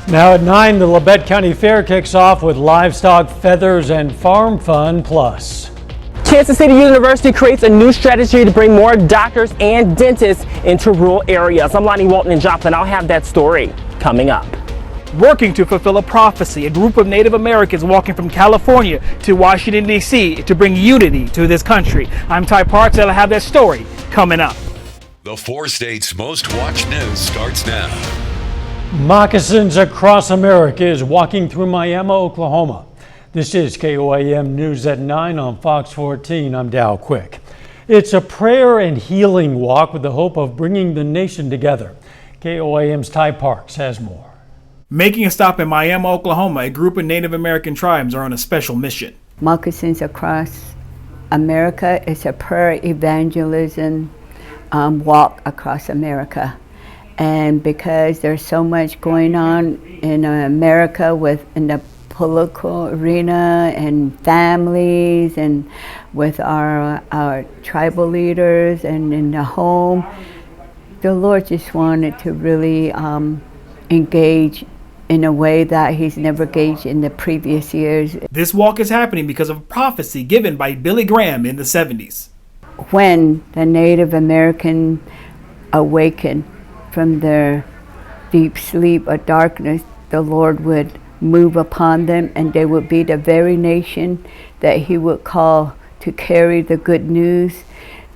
Now at 9, the Labette County Fair kicks off with livestock, feathers, and farm fun plus. Kansas City University creates a new strategy to bring more doctors and dentists into rural areas. I'm Lonnie Walton in Joplin. I'll have that story coming up. Working to fulfill a prophecy, a group of Native Americans walking from California to Washington, D.C. to bring unity to this country. I'm Ty Parks, and I'll have that story coming up. The 4 states' most watched news starts now. Moccasins across America is walking through Miami, Oklahoma. This is KOAM News at 9 on Fox 14. I'm Dow Quick. It's a prayer and healing walk with the hope of bringing the nation together. KOAM's Ty Parks has more. Making a stop in Miami, Oklahoma, a group of Native American tribes are on a special mission. Moccasins across America is a prayer evangelism walk across America. And because there's so much going on in America in the political arena and families and with our tribal leaders and in the home, the Lord just wanted to really engage in a way that he's never engaged in the previous years. This walk is happening because of a prophecy given by Billy Graham in the 70s. When the Native American awakened from their deep sleep or darkness, the Lord would move upon them, and they would be the very nation that he would call to carry the good news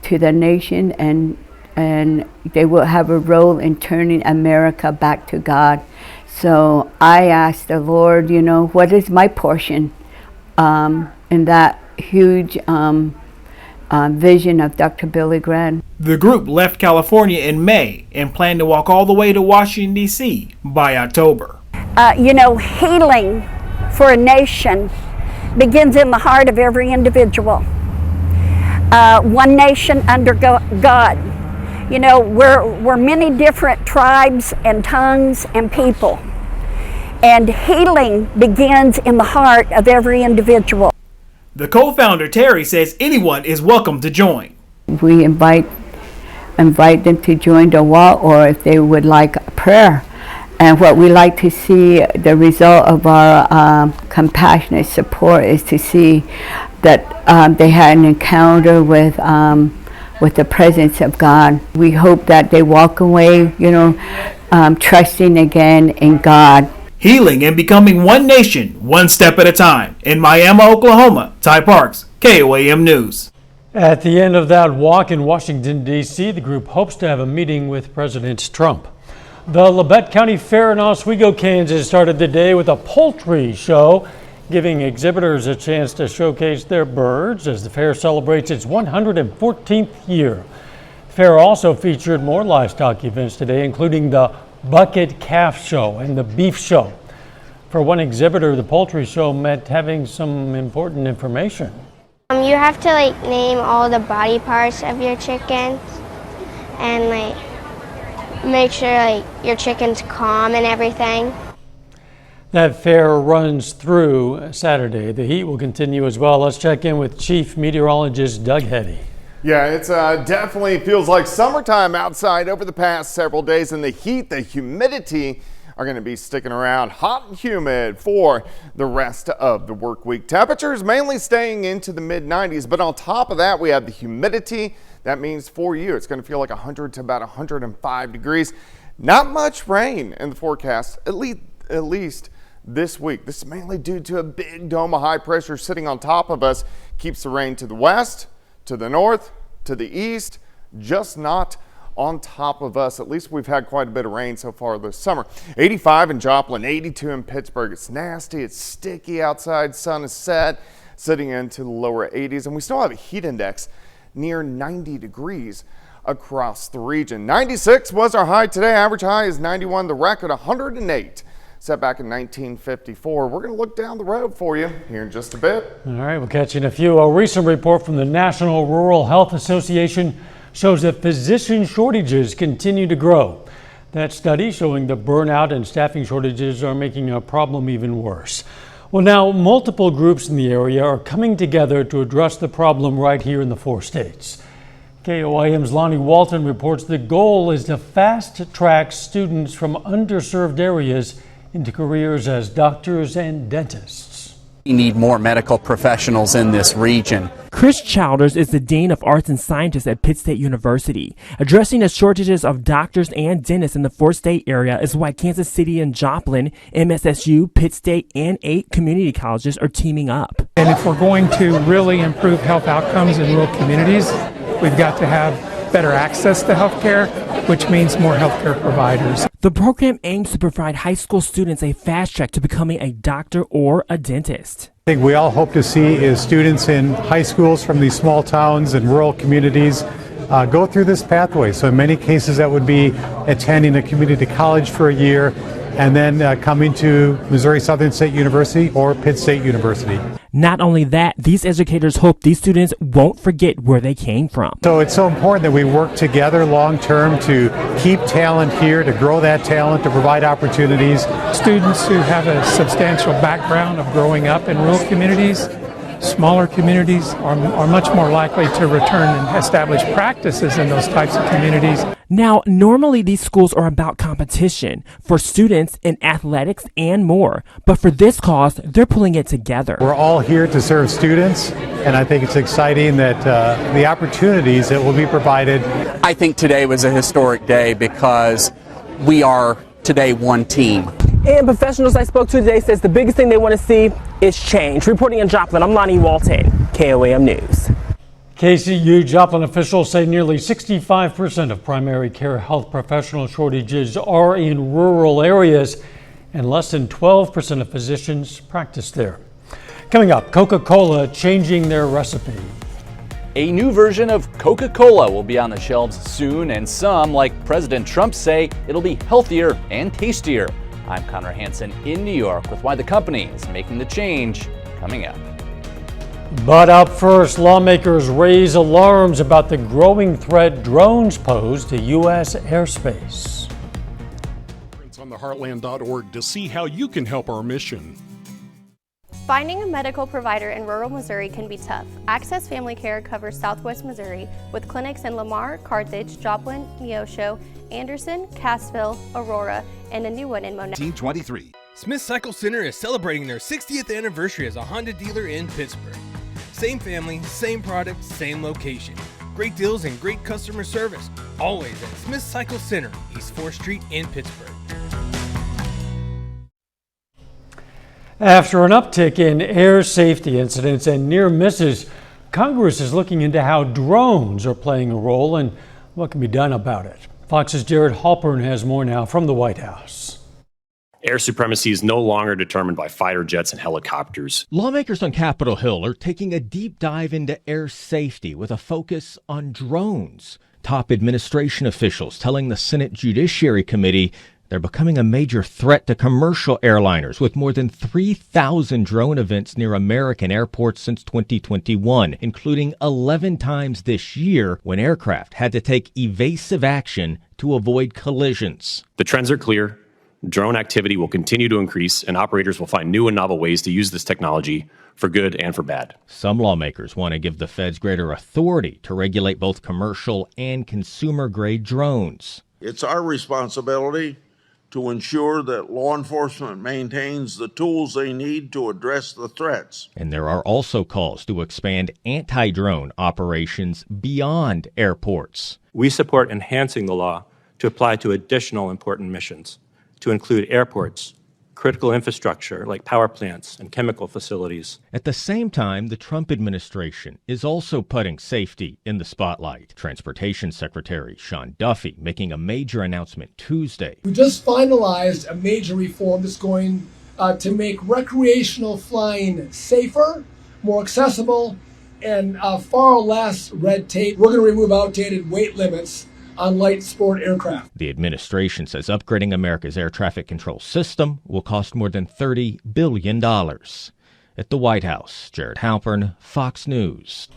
to the nation, and they would have a role in turning America back to God. So I asked the Lord, what is my portion in that huge vision of Dr. Billy Graham. The group left California in May and plan to walk all the way to Washington, D.C. by October. Healing for a nation begins in the heart of every individual. One nation under God. We're many different tribes and tongues and people. And healing begins in the heart of every individual. The co-founder, Tariff, says anyone is welcome to join. We invite them to join the walk, or if they would like a prayer. And what we like to see, the result of our compassionate support, is to see that they had an encounter with the presence of God. We hope that they walk away, trusting again in God. Healing and becoming one nation, one step at a time. In Miami, Oklahoma, Ty Parks, KOAM News. At the end of that walk in Washington, D.C., the group hopes to have a meeting with President Trump. The Labette County Fair in Oswego, Kansas started the day with a poultry show, giving exhibitors a chance to showcase their birds as the fair celebrates its 114th year. The fair also featured more livestock events today, including the Bucket Calf Show and the Beef Show. For one exhibitor, the poultry show meant having some important information. You have to name all the body parts of your chickens and make sure your chicken's calm and everything. That fair runs through Saturday. The heat will continue as well. Let's check in with Chief Meteorologist Doug Heddy. Yeah, it's definitely feels like summertime outside over the past several days, and the heat, the humidity are going to be sticking around hot and humid for the rest of the work week. Temperatures mainly staying into the mid-90s, but on top of that, we have the humidity. That means for you, it's going to feel like 100 to about 105 degrees. Not much rain in the forecast, at least this week. This is mainly due to a big dome of high pressure sitting on top of us. Keeps the rain to the west, to the north, to the east, just not on top of us. At least we've had quite a bit of rain so far this summer. 85 in Joplin, 82 in Pittsburgh. It's nasty, it's sticky outside, sun is set, sitting into the lower 80s, and we still have a heat index near 90 degrees across the region. 96 was our high today. Average high is 91, the record 108. Set back in 1954. We're going to look down the road for you here in just a bit. All right, we'll catch you in a few. A recent report from the National Rural Health Association shows that physician shortages continue to grow. That study showing the burnout and staffing shortages are making a problem even worse. Well, now multiple groups in the area are coming together to address the problem right here in the 4 states. KOAM's Lonnie Walton reports the goal is to fast track students from underserved areas into careers as doctors and dentists. We need more medical professionals in this region. Chris Childers is the Dean of Arts and Sciences at Pitt State University. Addressing the shortages of doctors and dentists in the 4-state area is why Kansas City and Joplin, MSSU, Pitt State, and 8 community colleges are teaming up. And if we're going to really improve health outcomes in rural communities, we've got to have better access to health care, which means more healthcare providers. The program aims to provide high school students a fast track to becoming a doctor or a dentist. I think we all hope to see is students in high schools from these small towns and rural communities go through this pathway. So in many cases that would be attending a community college for a year and then coming to Missouri Southern State University or Pitt State University. Not only that, these educators hope these students won't forget where they came from. So it's so important that we work together long term to keep talent here, to grow that talent, to provide opportunities. Students who have a substantial background of growing up in rural communities, smaller communities, are much more likely to return and establish practices in those types of communities. Now, normally these schools are about competition for students in athletics and more, but for this cause, they're pulling it together. We're all here to serve students, and I think it's exciting that the opportunities that will be provided. I think today was a historic day because we are today one team. And professionals I spoke to today says the biggest thing they want to see is change. Reporting in Joplin, I'm Lonnie Walton, KOAM News. KCU Joplin officials say nearly 65% of primary care health professional shortages are in rural areas, and less than 12% of physicians practice there. Coming up, Coca-Cola changing their recipe. A new version of Coca-Cola will be on the shelves soon, and some, like President Trump, say it'll be healthier and tastier. I'm Connor Hansen in New York with why the company is making the change, coming up. But up first, lawmakers raise alarms about the growing threat drones pose to U.S. airspace. On theheartland.org to see how you can help our mission. Finding a medical provider in rural Missouri can be tough. Access Family Care covers Southwest Missouri with clinics in Lamar, Carthage, Joplin, Neosho, Anderson, Cassville, Aurora, and a new one in Monroe. 1923. Smith Cycle Center is celebrating their 60th anniversary as a Honda dealer in Pittsburgh. Same family, same product, same location. Great deals and great customer service. Always at Smith Cycle Center, East 4th Street in Pittsburgh. After an uptick in air safety incidents and near misses, Congress is looking into how drones are playing a role and what can be done about it. Fox's Jared Halpern has more now from the White House. Air supremacy is no longer determined by fighter jets and helicopters. Lawmakers on Capitol Hill are taking a deep dive into air safety with a focus on drones. Top administration officials telling the Senate Judiciary Committee they're becoming a major threat to commercial airliners, with more than 3,000 drone events near American airports since 2021, including 11 times this year when aircraft had to take evasive action to avoid collisions. The trends are clear. Drone activity will continue to increase, and operators will find new and novel ways to use this technology for good and for bad. Some lawmakers want to give the feds greater authority to regulate both commercial and consumer-grade drones. It's our responsibility to ensure that law enforcement maintains the tools they need to address the threats. And there are also calls to expand anti-drone operations beyond airports. We support enhancing the law to apply to additional important missions, to include airports, critical infrastructure like power plants and chemical facilities. At the same time, the Trump administration is also putting safety in the spotlight. Transportation Secretary Sean Duffy making a major announcement Tuesday. We just finalized a major reform that's going to make recreational flying safer, more accessible, and far less red tape. We're going to remove outdated weight limits on light sport aircraft. The administration says upgrading America's air traffic control system will cost more than $30 billion. At the White House, Jared Halpern, Fox News.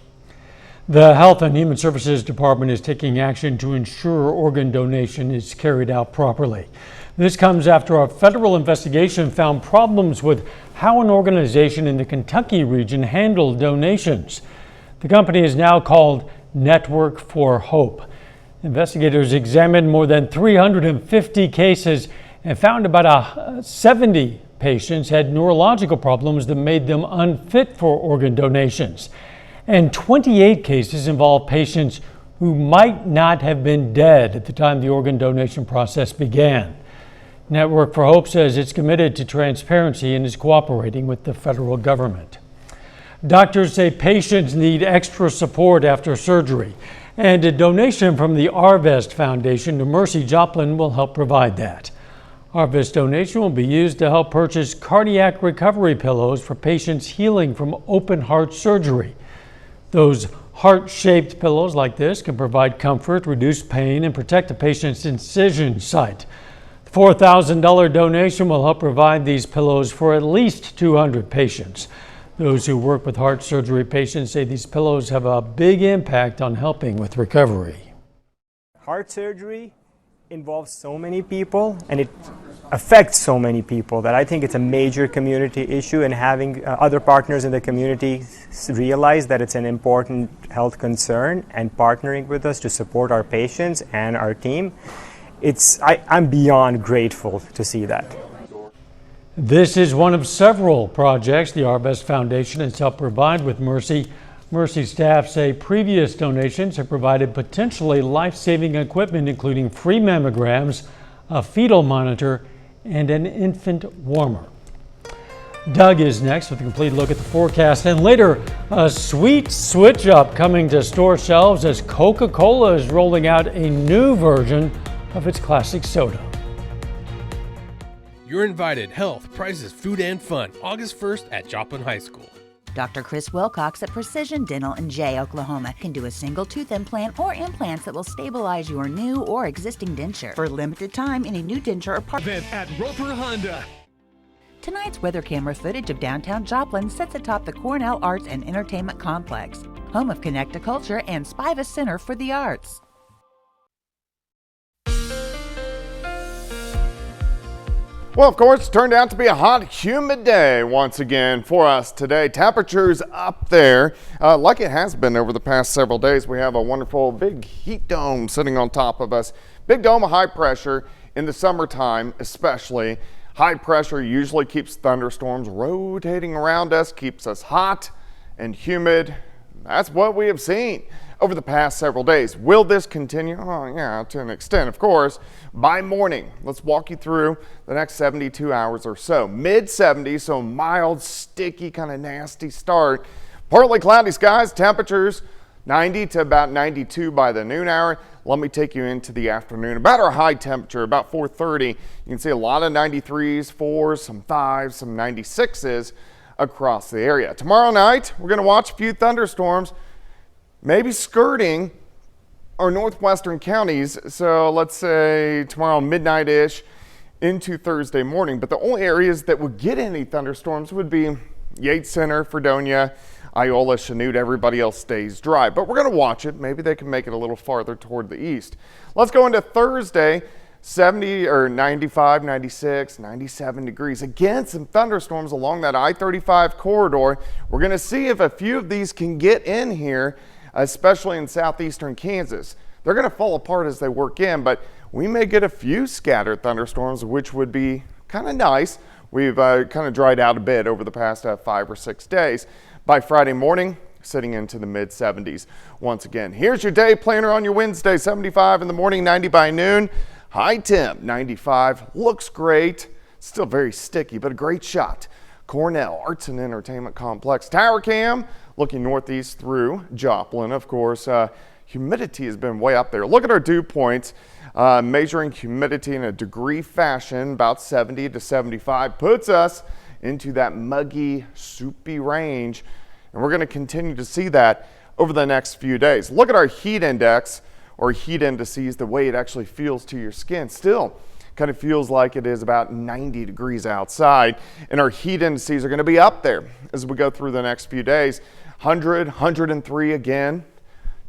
The Health and Human Services Department is taking action to ensure organ donation is carried out properly. This comes after a federal investigation found problems with how an organization in the Kentucky region handled donations. The company is now called Network for Hope. Investigators examined more than 350 cases and found about 70 patients had neurological problems that made them unfit for organ donations. And 28 cases involved patients who might not have been dead at the time the organ donation process began. Network for Hope says it's committed to transparency and is cooperating with the federal government. Doctors say patients need extra support after surgery, and a donation from the Arvest Foundation to Mercy Joplin will help provide that. Arvest donation will be used to help purchase cardiac recovery pillows for patients healing from open heart surgery. Those heart-shaped pillows like this can provide comfort, reduce pain, and protect the patient's incision site. The $4,000 donation will help provide these pillows for at least 200 patients. Those who work with heart surgery patients say these pillows have a big impact on helping with recovery. Heart surgery involves so many people and it affects so many people that I think it's a major community issue, and having other partners in the community realize that it's an important health concern and partnering with us to support our patients and our team, I'm beyond grateful to see that. This is one of several projects the Arvest Foundation has helped provide with Mercy. Mercy staff say previous donations have provided potentially life-saving equipment, including free mammograms, a fetal monitor, and an infant warmer. Doug is next with a complete look at the forecast, and later a sweet switch up coming to store shelves as Coca-Cola is rolling out a new version of its classic soda. You're invited. Health, prices, food, and fun. August 1st at Joplin High School. Dr. Chris Wilcox at Precision Dental in Jay, Oklahoma can do a single tooth implant or implants that will stabilize your new or existing denture. For a limited time, any new denture or part event at Roper Honda. Tonight's weather camera footage of downtown Joplin sits atop the Cornell Arts and Entertainment Complex, home of Connect-A-Culture and Spivus Center for the Arts. Well, of course, it turned out to be a hot, humid day once again for us today. Temperatures up there, like it has been over the past several days. We have a wonderful big heat dome sitting on top of us. Big dome of high pressure in the summertime, especially. High pressure usually keeps thunderstorms rotating around us, keeps us hot and humid. That's what we have seen over the past several days. Will this continue? Oh, yeah, to an extent, of course. By morning, let's walk you through the next 72 hours or so. Mid-70s, so mild, sticky, kind of nasty start. Partly cloudy skies, temperatures 90 to about 92 by the noon hour. Let me take you into the afternoon. About our high temperature, about 4:30. You can see a lot of 93s, 4s, some 5s, some 96s across the area. Tomorrow night, we're going to watch a few thunderstorms, maybe skirting our northwestern counties. So let's say tomorrow midnight-ish into Thursday morning. But the only areas that would get any thunderstorms would be Yates Center, Fredonia, Iola, Chanute. Everybody else stays dry. But we're going to watch it. Maybe they can make it a little farther toward the east. Let's go into Thursday. 70 or 95, 96, 97 degrees. Again, some thunderstorms along that I-35 corridor. We're going to see if a few of these can get in here, especially in southeastern Kansas. They're going to fall apart as they work in, but we may get a few scattered thunderstorms, which would be kind of nice. We've kind of dried out a bit over the past 5 or 6 days. By Friday morning, sitting into the mid-70s once again. Here's your day planner on your Wednesday. 75 in the morning, 90 by noon. High temp, 95. Looks great. Still very sticky, but a great shot. Cornell Arts and Entertainment Complex. Tower cam looking northeast through Joplin. Of course, humidity has been way up there. Look at our dew points. Measuring humidity in a degree fashion, about 70 to 75, puts us into that muggy, soupy range. And we're going to continue to see that over the next few days. Look at our heat index, or heat indices, the way it actually feels to your skin. Still kind of feels like it is about 90 degrees outside, and our heat indices are going to be up there as we go through the next few days. 100, 103 again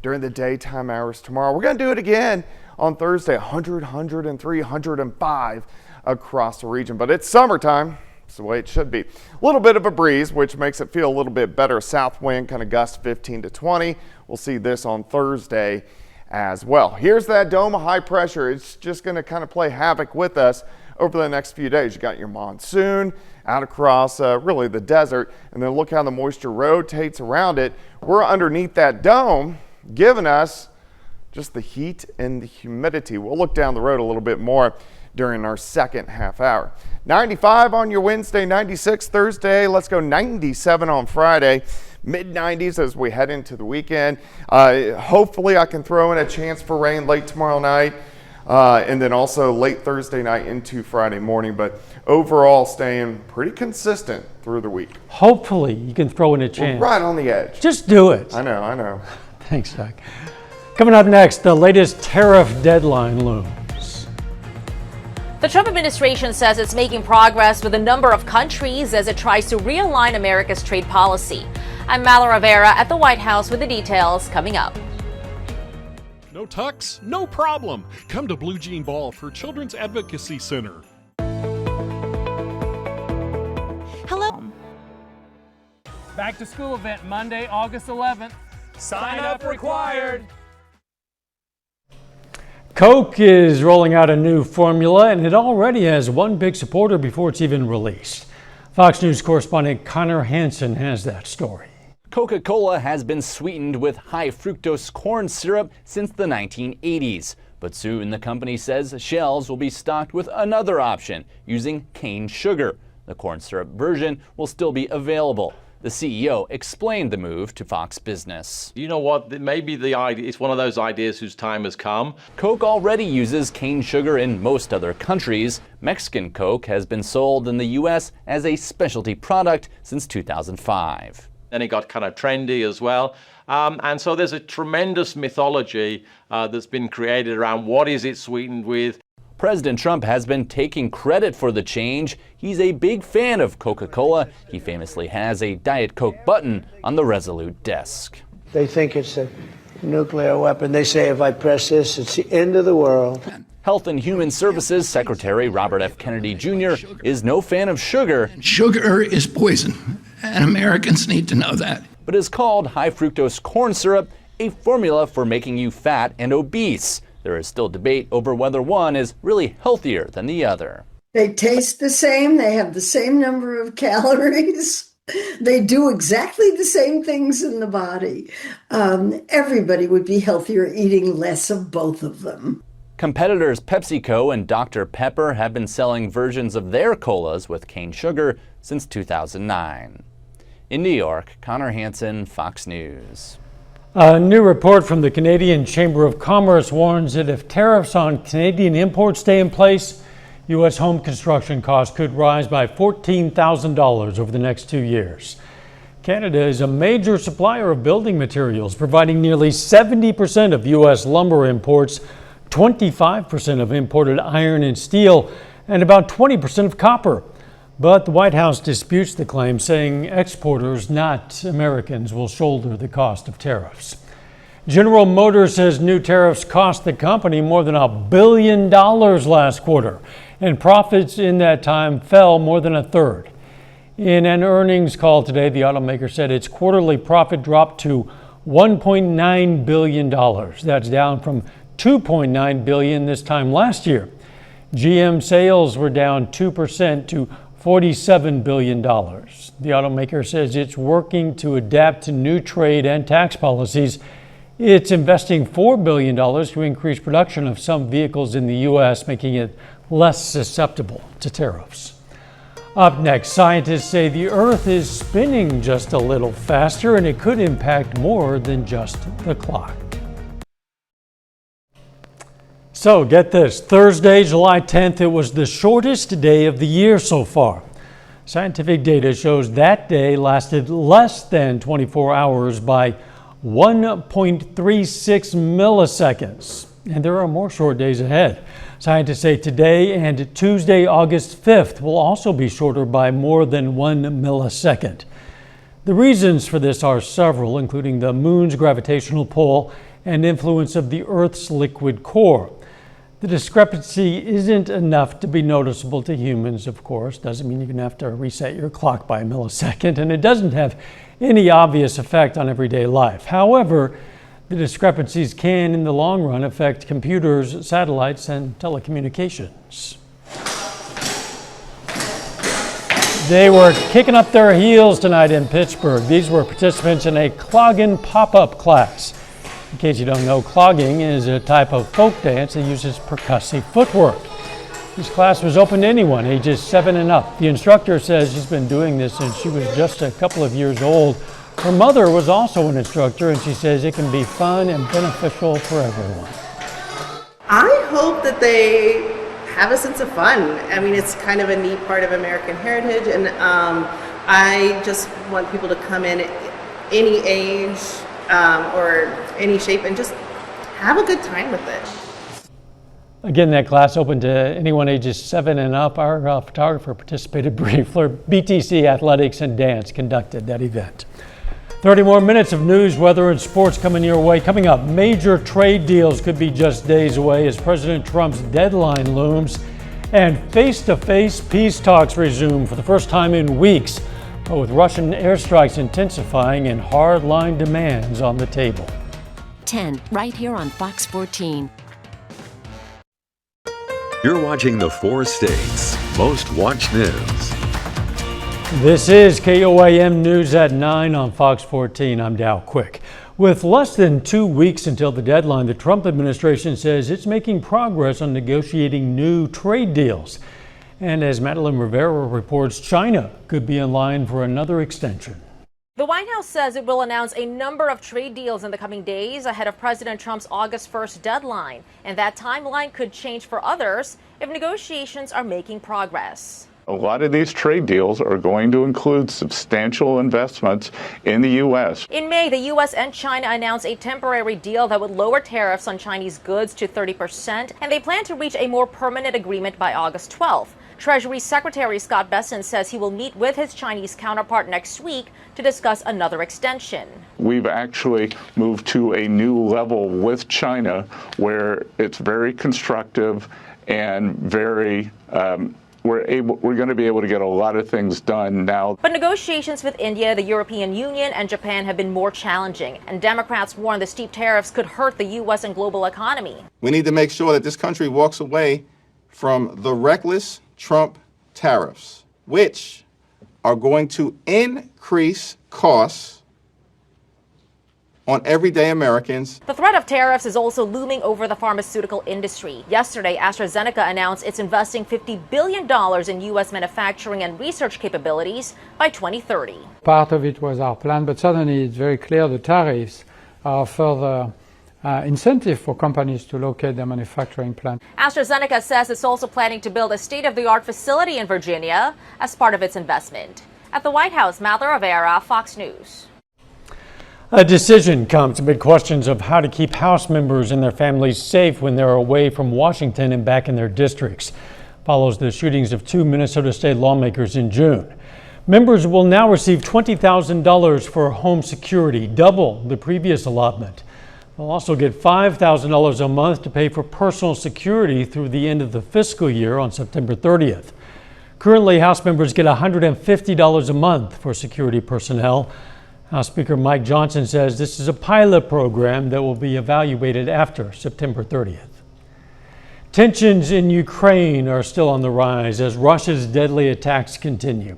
during the daytime hours tomorrow. We're going to do it again on Thursday. 100, 103, 105 across the region, but it's summertime. It's the way it should be. A little bit of a breeze, which makes it feel a little bit better. South wind, kind of gust 15 to 20. We'll see this on Thursday as well. Here's that dome of high pressure. It's just going to kind of play havoc with us over the next few days. You got your monsoon out across really the desert, and then look how the moisture rotates around it. We're underneath that dome, giving us just the heat and the humidity. We'll look down the road a little bit more during our second half hour. 95 on your Wednesday, 96 Thursday. Let's go 97 on Friday. Mid-90s as we head into the weekend. Hopefully I can throw in a chance for rain late tomorrow night. And then also late Thursday night into Friday morning, but overall staying pretty consistent through the week. Hopefully you can throw in a chance. We're right on the edge. Just do it. I know. Thanks, Doug. Coming up next, the latest tariff deadline looms. The Trump administration says it's making progress with a number of countries as it tries to realign America's trade policy. I'm Mallory Rivera at the White House with the details coming up. No tux? No problem. Come to Blue Jean Ball for Children's Advocacy Center. Hello. Back to school event Monday, August 11th. Sign up required. Coke is rolling out a new formula, and it already has one big supporter before it's even released. Fox News correspondent Connor Hansen has that story. Coca-Cola has been sweetened with high fructose corn syrup since the 1980s. But soon the company says shelves will be stocked with another option using cane sugar. The corn syrup version will still be available. The CEO explained the move to Fox Business. You know what? Maybe the idea, it's one of those ideas whose time has come. Coke already uses cane sugar in most other countries. Mexican Coke has been sold in the U.S. as a specialty product since 2005. Then it got kind of trendy as well. And so there's a tremendous mythology that's been created around what is it sweetened with. President Trump has been taking credit for the change. He's a big fan of Coca-Cola. He famously has a Diet Coke button on the Resolute desk. They think it's a nuclear weapon. They say if I press this, it's the end of the world. Health and Human Services Secretary Robert F. Kennedy Jr. is no fan of sugar. Sugar is poison, and Americans need to know that. But is called high fructose corn syrup a formula for making you fat and obese. There is still debate over whether one is really healthier than the other. They taste the same. They have the same number of calories. They do exactly the same things in the body. Everybody would be healthier eating less of both of them. Competitors PepsiCo and Dr. Pepper have been selling versions of their colas with cane sugar since 2009. In New York, Connor Hansen, Fox News. A new report from the Canadian Chamber of Commerce warns that if tariffs on Canadian imports stay in place, U.S. home construction costs could rise by $14,000 over the next 2 years. Canada is a major supplier of building materials, providing nearly 70% of U.S. lumber imports, 25% of imported iron and steel, and about 20% of copper. But the White House disputes the claim, saying exporters, not Americans, will shoulder the cost of tariffs. General Motors says new tariffs cost the company more than $1 billion last quarter, and profits in that time fell more than a third. In an earnings call today, the automaker said its quarterly profit dropped to $1.9 billion. That's down from $2.9 billion this time last year. GM sales were down 2% to $47 billion. The automaker says it's working to adapt to new trade and tax policies. It's investing $4 billion to increase production of some vehicles in the U.S., making it less susceptible to tariffs. Up next, scientists say the Earth is spinning just a little faster, and it could impact more than just the clock. So get this, Thursday, July 10th, it was the shortest day of the year so far. Scientific data shows that day lasted less than 24 hours by 1.36 milliseconds. And there are more short days ahead. Scientists say today and Tuesday, August 5th, will also be shorter by more than 1 millisecond. The reasons for this are several, including the moon's gravitational pull and influence of the Earth's liquid core. The discrepancy isn't enough to be noticeable to humans, of course. Doesn't mean you're going to have to reset your clock by a millisecond, and it doesn't have any obvious effect on everyday life. However, the discrepancies can, in the long run, affect computers, satellites, and telecommunications. They were kicking up their heels tonight in Pittsburgh. These were participants in a Clogging pop-up class. In case you don't know, clogging is a type of folk dance that uses percussive footwork. This class was open to anyone ages 7 and up. The instructor says she's been doing this since she was just a couple of years old. Her mother was also an instructor, and she says it can be fun and beneficial for everyone. I hope that they have a sense of fun. I mean, it's kind of a neat part of American heritage, and I just want people to come in any age or any shape and just have a good time with it. Again, that class open to anyone ages 7 and up. Our photographer participated briefly. BTC Athletics and Dance conducted that event. 30 more minutes of news, weather, and sports coming your way. Coming up, major trade deals could be just days away as President Trump's deadline looms. And face-to-face peace talks resume for the first time in weeks, but with Russian airstrikes intensifying and hard-line demands on the table. 10, right here on Fox 14. You're watching the 4 states' most watched news. This is KOAM News at 9 on Fox 14. I'm Dow Quick. With less than 2 weeks until the deadline, the Trump administration says it's making progress on negotiating new trade deals. And as Madeline Rivera reports, China could be in line for another extension. The White House says it will announce a number of trade deals in the coming days ahead of President Trump's August 1st deadline. And that timeline could change for others if negotiations are making progress. A lot of these trade deals are going to include substantial investments in the U.S. In May, the U.S. and China announced a temporary deal that would lower tariffs on Chinese goods to 30%, and they plan to reach a more permanent agreement by August 12th. Treasury Secretary Scott Bessent says he will meet with his Chinese counterpart next week to discuss another extension. We've actually moved to a new level with China where it's very constructive and very we're going to be able to get a lot of things done now. But negotiations with India, the European Union, and Japan have been more challenging, and Democrats warn the steep tariffs could hurt the U.S. and global economy. We need to make sure that this country walks away from the reckless Trump tariffs, which are going to increase costs on everyday Americans. The threat of tariffs is also looming over the pharmaceutical industry. Yesterday, AstraZeneca announced it's investing $50 billion in U.S. manufacturing and research capabilities by 2030. Part of it was our plan, but suddenly it's very clear the tariffs are further incentive for companies to locate their manufacturing plant. AstraZeneca says it's also planning to build a state-of-the-art facility in Virginia as part of its investment. At the White House, Madeline Rivera, Fox News. A decision comes amid questions of how to keep House members and their families safe when they're away from Washington and back in their districts. Follows the shootings of 2 Minnesota state lawmakers in June. Members will now receive $20,000 for home security, double the previous allotment. They'll also get $5,000 a month to pay for personal security through the end of the fiscal year on September 30th. Currently, House members get $150 a month for security personnel. House Speaker Mike Johnson says this is a pilot program that will be evaluated after September 30th. Tensions in Ukraine are still on the rise as Russia's deadly attacks continue.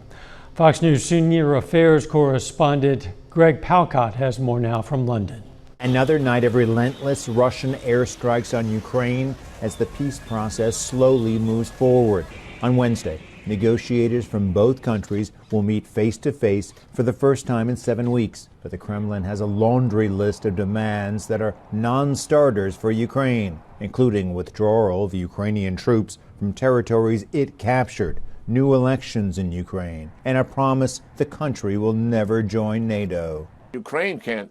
Fox News senior affairs correspondent Greg Palcott has more now from London. Another night of relentless Russian airstrikes on Ukraine as the peace process slowly moves forward. On Wednesday, negotiators from both countries will meet face-to-face for the first time in 7 weeks. But the Kremlin has a laundry list of demands that are non-starters for Ukraine, including withdrawal of Ukrainian troops from territories it captured, new elections in Ukraine, and a promise the country will never join NATO. Ukraine can't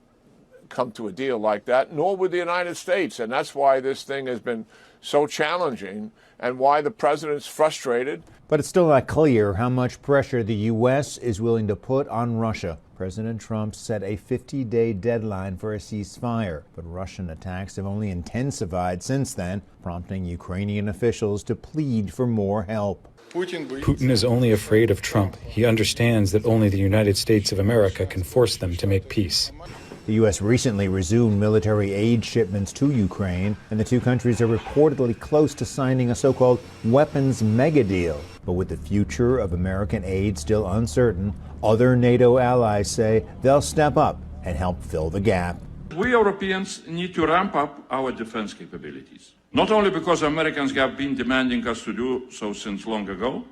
come to a deal like that, nor would the United States. And that's why this thing has been so challenging and why the president's frustrated. But it's still not clear how much pressure the U.S. is willing to put on Russia. President Trump set a 50-day deadline for a ceasefire, but Russian attacks have only intensified since then, prompting Ukrainian officials to plead for more help. Putin is only afraid of Trump. He understands that only the United States of America can force them to make peace. The U.S. recently resumed military aid shipments to Ukraine, and the two countries are reportedly close to signing a so-called weapons mega deal. But with the future of American aid still uncertain, other NATO allies say they'll step up and help fill the gap. We Europeans need to ramp up our defense capabilities, not only because Americans have been demanding us to do so since long ago,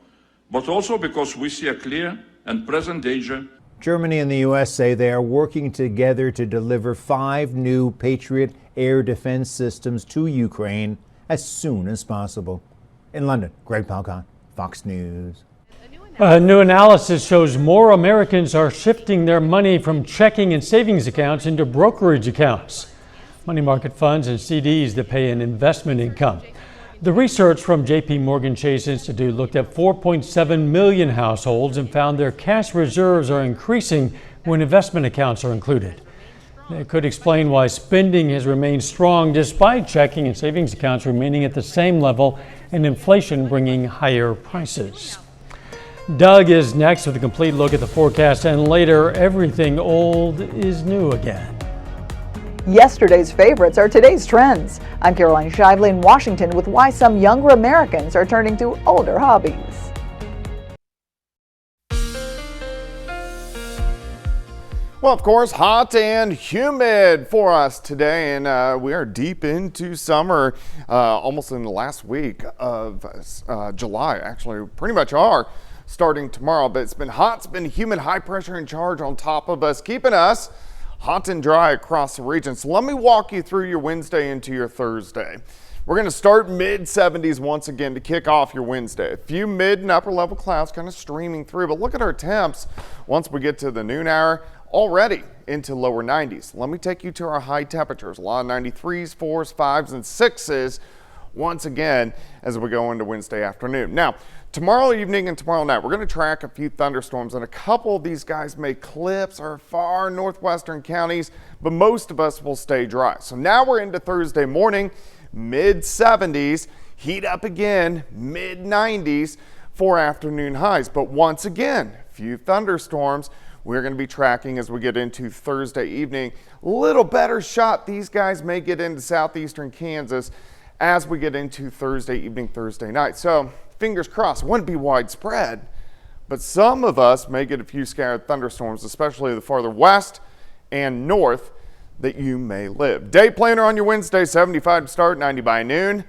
but also because we see a clear and present danger. Germany and the U.S. say they are working together to deliver 5 new Patriot air defense systems to Ukraine as soon as possible. In London, Greg Palcon, Fox News. A new analysis shows more Americans are shifting their money from checking and savings accounts into brokerage accounts, money market funds and CDs that pay an investment income. The research from JP Morgan Chase Institute looked at 4.7 million households and found their cash reserves are increasing when investment accounts are included. It could explain why spending has remained strong despite checking and savings accounts remaining at the same level and inflation bringing higher prices. Doug is next with a complete look at the forecast, and later, everything old is new again. Yesterday's favorites are today's trends. I'm Caroline Shively in Washington with why some younger Americans are turning to older hobbies. Well, of course, hot and humid for us today, and we are deep into summer, almost in the last week of July. Actually, pretty much are starting tomorrow, but it's been hot, it's been humid, high pressure in charge on top of us, keeping us hot and dry across the region. So let me walk you through your Wednesday into your Thursday. We're going to start mid-70s once again to kick off your Wednesday. A few mid and upper level clouds kind of streaming through, but look at our temps once we get to the noon hour, already into lower 90s. Let me take you to our high temperatures. A lot of 93s, 4s, 5s, and 6s once again as we go into Wednesday afternoon. Now, tomorrow evening and tomorrow night, we're going to track a few thunderstorms, and a couple of these guys may clips our far northwestern counties, but most of us will stay dry. So now we're into Thursday morning, mid-70s, heat up again, mid-90s for afternoon highs. But once again, a few thunderstorms we're going to be tracking as we get into Thursday evening. A little better shot these guys may get into southeastern Kansas as we get into Thursday evening, Thursday night. So fingers crossed, it wouldn't be widespread, but some of us may get a few scattered thunderstorms, especially the farther west and north that you may live. Day planner on your Wednesday, 75 to start, 90 by noon.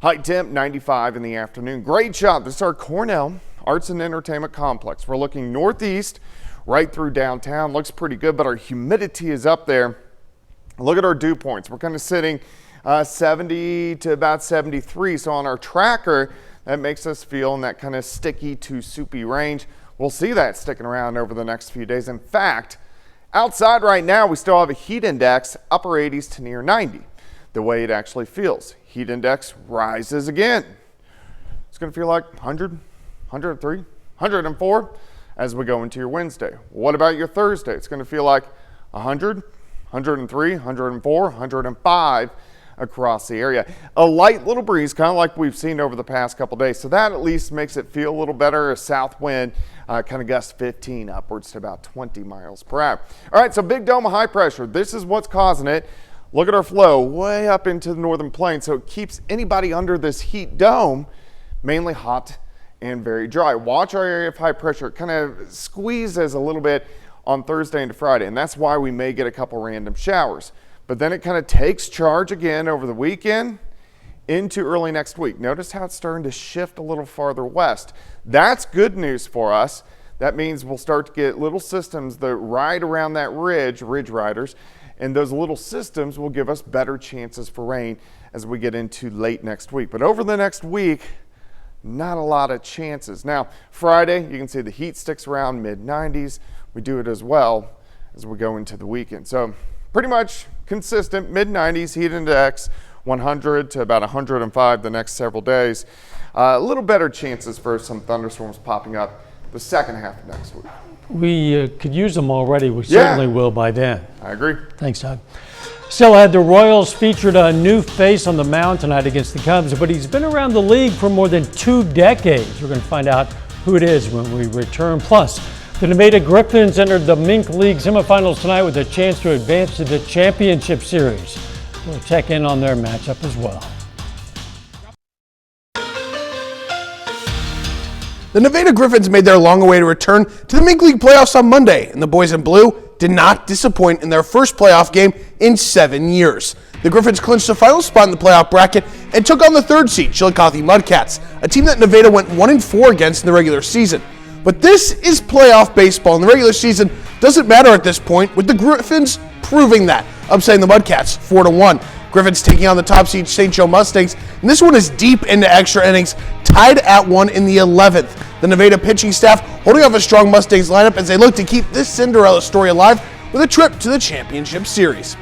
High temp, 95 in the afternoon. Great shot. This is our Cornell Arts and Entertainment Complex. We're looking northeast right through downtown. Looks pretty good, but our humidity is up there. Look at our dew points. We're kind of sitting 70 to about 73. So on our tracker, that makes us feel in that kind of sticky to soupy range. We'll see that sticking around over the next few days. In fact, outside right now, we still have a heat index upper 80s to near 90. The way it actually feels. Heat index rises again. It's going to feel like 100, 103, 104 as we go into your Wednesday. What about your Thursday? It's going to feel like 100, 103, 104, 105 across the area. A light little breeze, kind of like we've seen over the past couple days. So that at least makes it feel a little better. A south wind, kind of gust 15 upwards to about 20 miles per hour. All right, so big dome of high pressure. This is what's causing it. Look at our flow way up into the northern plains. So it keeps anybody under this heat dome mainly hot and very dry. Watch our area of high pressure. It kind of squeezes a little bit on Thursday into Friday, and that's why we may get a couple random showers. But then it kind of takes charge again over the weekend into early next week. Notice how it's starting to shift a little farther west. That's good news for us. That means we'll start to get little systems that ride around that ridge riders, and those little systems will give us better chances for rain as we get into late next week. But over the next week, not a lot of chances. Now, Friday, you can see the heat sticks around mid-90s. We do it as well as we go into the weekend. So pretty much consistent mid-90s heat index, 100 to about 105 the next several days. A little better chances for some thunderstorms popping up the second half of next week. We could use them already. We certainly will by then. I agree. Thanks, Doug. Still ahead, the Royals featured a new face on the mound tonight against the Cubs, but he's been around the league for more than 2 decades. We're going to find out who it is when we return. Plus, The Nevada Griffins entered the Mink League semifinals tonight with a chance to advance to the championship series. We'll check in on their matchup as well. The Nevada Griffins made their long-awaited return to the Mink League playoffs on Monday, and the boys in blue did not disappoint in their first playoff game in 7 years. The Griffins clinched the final spot in the playoff bracket and took on the third seed Chillicothe Mudcats, a team that Nevada went 1-4 against in the regular season. But this is playoff baseball, and the regular season doesn't matter at this point, with the Griffins proving that, upsetting the Mudcats 4-1. Griffins taking on the top seed St. Joe Mustangs, and this one is deep into extra innings, tied at 1 in the 11th. The Nevada pitching staff holding off a strong Mustangs lineup as they look to keep this Cinderella story alive with a trip to the championship series.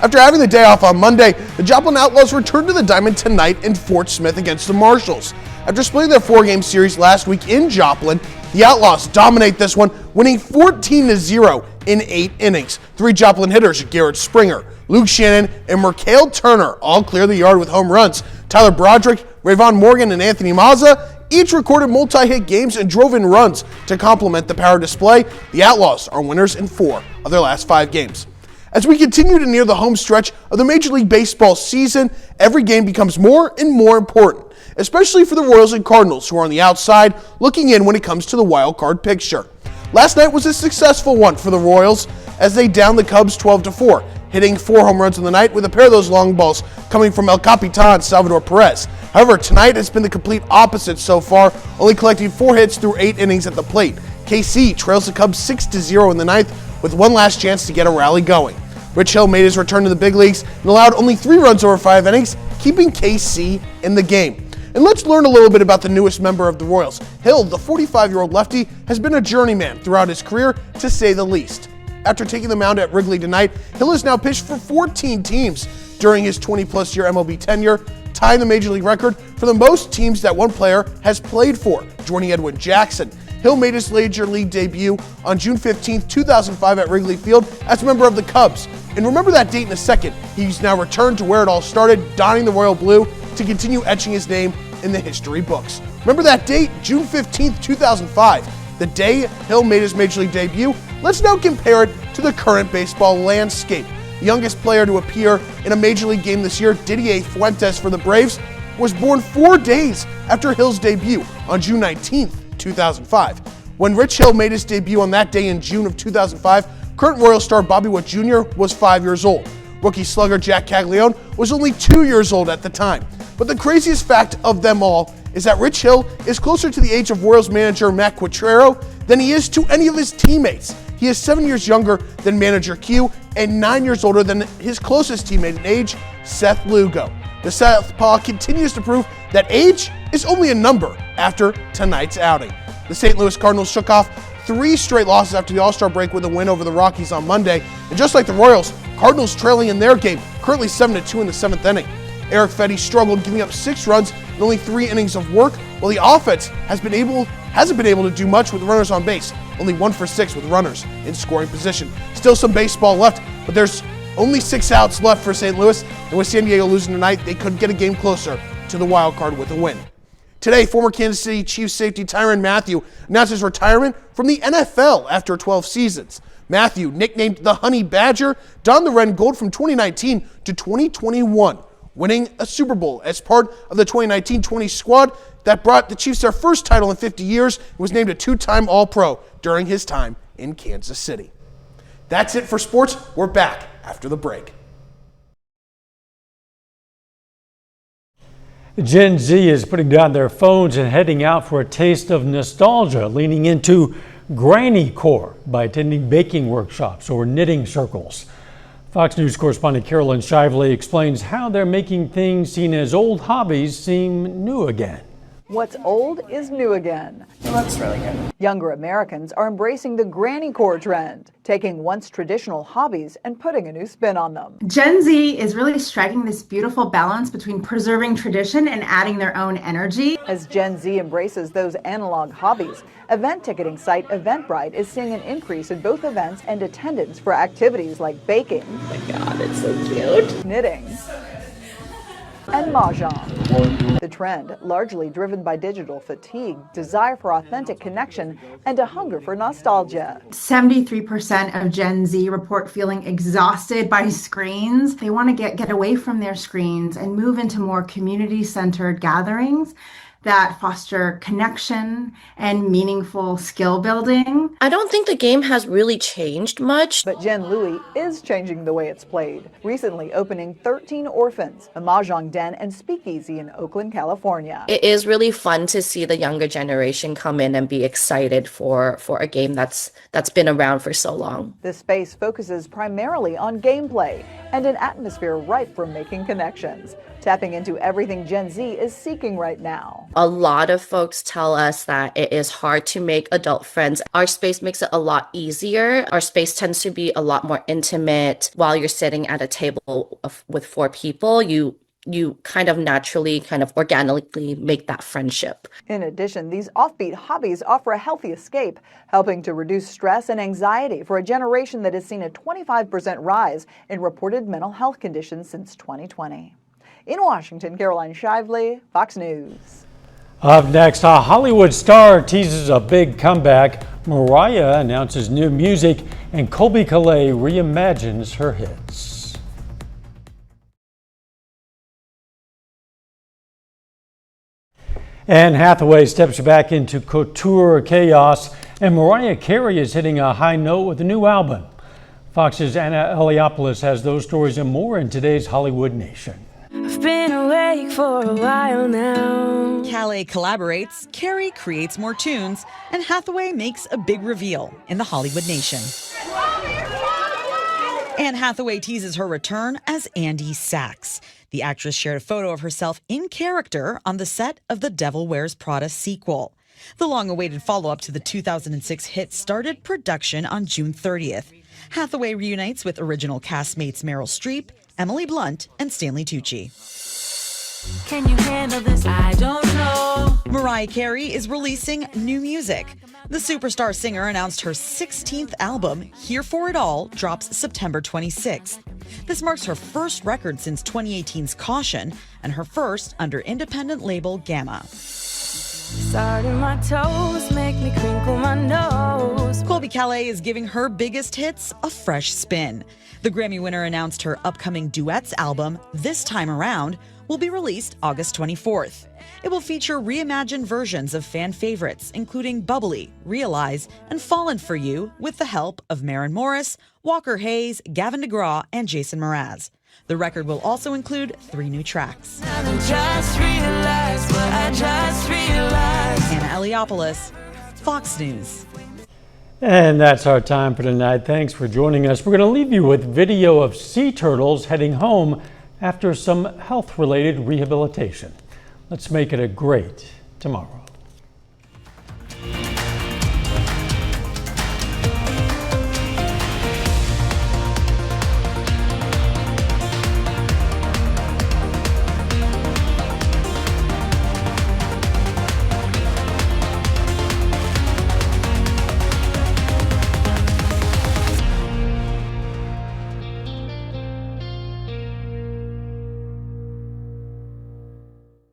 After having the day off on Monday, the Joplin Outlaws returned to the Diamond tonight in Fort Smith against the Marshals. After splitting their 4-game series last week in Joplin, the Outlaws dominate this one, winning 14-0 in 8 innings. 3 Joplin hitters, Garrett Springer, Luke Shannon, and Mercale Turner, all clear the yard with home runs. Tyler Broderick, Rayvon Morgan, and Anthony Mazza each recorded multi-hit games and drove in runs to complement the power display. The Outlaws are winners in 4 of their last 5 games. As we continue to near the home stretch of the Major League Baseball season, every game becomes more and more important, especially for the Royals and Cardinals, who are on the outside looking in when it comes to the wild card picture. Last night was a successful one for the Royals as they downed the Cubs 12-4, hitting 4 home runs in the night with a pair of those long balls coming from El Capitan Salvador Perez. However, tonight has been the complete opposite so far, only collecting 4 hits through 8 innings at the plate. KC trails the Cubs 6-0 in the ninth with one last chance to get a rally going. Rich Hill made his return to the big leagues and allowed only 3 runs over 5 innings, keeping KC in the game. And let's learn a little bit about the newest member of the Royals. Hill, the 45-year-old lefty, has been a journeyman throughout his career, to say the least. After taking the mound at Wrigley tonight, Hill has now pitched for 14 teams during his 20-plus year MLB tenure, tying the Major League record for the most teams that one player has played for, joining Edwin Jackson. Hill made his Major League debut on June 15, 2005 at Wrigley Field as a member of the Cubs. And remember that date in a second. He's now returned to where it all started, donning the royal blue to continue etching his name in the history books. Remember that date, June 15, 2005, the day Hill made his Major League debut? Let's now compare it to the current baseball landscape. The youngest player to appear in a Major League game this year, Didier Fuentes for the Braves, was born 4 days after Hill's debut on June 19, 2005. When Rich Hill made his debut on that day in June of 2005, current Royal star Bobby Witt Jr. was 5 years old. Rookie slugger Jack Caglione was only 2 years old at the time. But the craziest fact of them all is that Rich Hill is closer to the age of Royals manager Matt Quatraro than he is to any of his teammates. He is 7 years younger than manager Q and 9 years older than his closest teammate in age, Seth Lugo. The Southpaw continues to prove that age is only a number after tonight's outing. The St. Louis Cardinals shook off 3 straight losses after the All-Star break with a win over the Rockies on Monday. And just like the Royals, Cardinals trailing in their game, currently 7-2 in the 7th inning. Eric Fetty struggled, giving up 6 runs in only 3 innings of work, while the offense hasn't been able to do much with runners on base, only 1 for 6 with runners in scoring position. Still some baseball left, but there's only 6 outs left for St. Louis, and with San Diego losing tonight, they could get a game closer to the wild card with a win. Today, former Kansas City Chiefs safety Tyrann Mathieu announced his retirement from the NFL after 12 seasons. Mathieu, nicknamed the Honey Badger, donned the red and gold from 2019 to 2021, winning a Super Bowl as part of the 2019-20 squad that brought the Chiefs their first title in 50 years and was named a 2-time All-Pro during his time in Kansas City. That's it for sports. We're back after the break. Gen Z is putting down their phones and heading out for a taste of nostalgia, leaning into granny core by attending baking workshops or knitting circles. Fox News correspondent Carolyn Shively explains how they're making things seen as old hobbies seem new again. What's old is new again. It looks really good. Younger Americans are embracing the granny core trend, taking once traditional hobbies and putting a new spin on them. Gen Z is really striking this beautiful balance between preserving tradition and adding their own energy. As Gen Z embraces those analog hobbies, event ticketing site Eventbrite is seeing an increase in both events and attendance for activities like baking. Oh my God, it's so cute. Knitting. and mahjong. The trend, largely driven by digital fatigue, desire for authentic connection, and a hunger for nostalgia. 73% of Gen Z report feeling exhausted by screens. They want to get away from their screens and move into more community-centered gatherings that foster connection and meaningful skill building. I don't think the game has really changed much. But Jen Louie is changing the way it's played, recently opening 13 Orphans, a mahjong den and speakeasy in Oakland, California. It is really fun to see the younger generation come in and be excited for a game that's been around for so long. This space focuses primarily on gameplay and an atmosphere ripe for making connections, tapping into everything Gen Z is seeking right now. A lot of folks tell us that it is hard to make adult friends. Our space makes it a lot easier. Our space tends to be a lot more intimate. While you're sitting at a table with 4 people, you kind of naturally, organically make that friendship. In addition, these offbeat hobbies offer a healthy escape, helping to reduce stress and anxiety for a generation that has seen a 25% rise in reported mental health conditions since 2020. In Washington, Caroline Shively, Fox News. Up next, a Hollywood star teases a big comeback. Mariah announces new music, and Colby Calais reimagines her hits. Anne Hathaway steps back into couture chaos, and Mariah Carey is hitting a high note with a new album. Fox's Anna Eliopoulos has those stories and more in today's Hollywood Nation. I've been awake for a while now. Calais collaborates, Carey creates more tunes, and Hathaway makes a big reveal in the Hollywood Nation. Anne Hathaway teases her return as Andy Sachs. The actress shared a photo of herself in character on the set of The Devil Wears Prada sequel. The long-awaited follow-up to the 2006 hit started production on June 30th. Hathaway reunites with original castmates Meryl Streep, Emily Blunt, and Stanley Tucci. Can you handle this? I don't know. Mariah Carey is releasing new music. The superstar singer announced her 16th album, Here For It All, drops September 26th. This marks her first record since 2018's Caution and her first under independent label Gamma. Starting my toes make me crinkle my nose. Colby Calais is giving her biggest hits a fresh spin. The Grammy winner announced her upcoming duets album, This Time Around, will be released August 24th. It will feature reimagined versions of fan favorites, including Bubbly, Realize, and Fallen For You, with the help of Maren Morris, Walker Hayes, Gavin DeGraw, and Jason Mraz. The record will also include 3 new tracks. I just realized. Anna Eliopoulos, Fox News. And that's our time for tonight. Thanks for joining us. We're going to leave you with video of sea turtles heading home after some health-related rehabilitation. Let's make it a great tomorrow.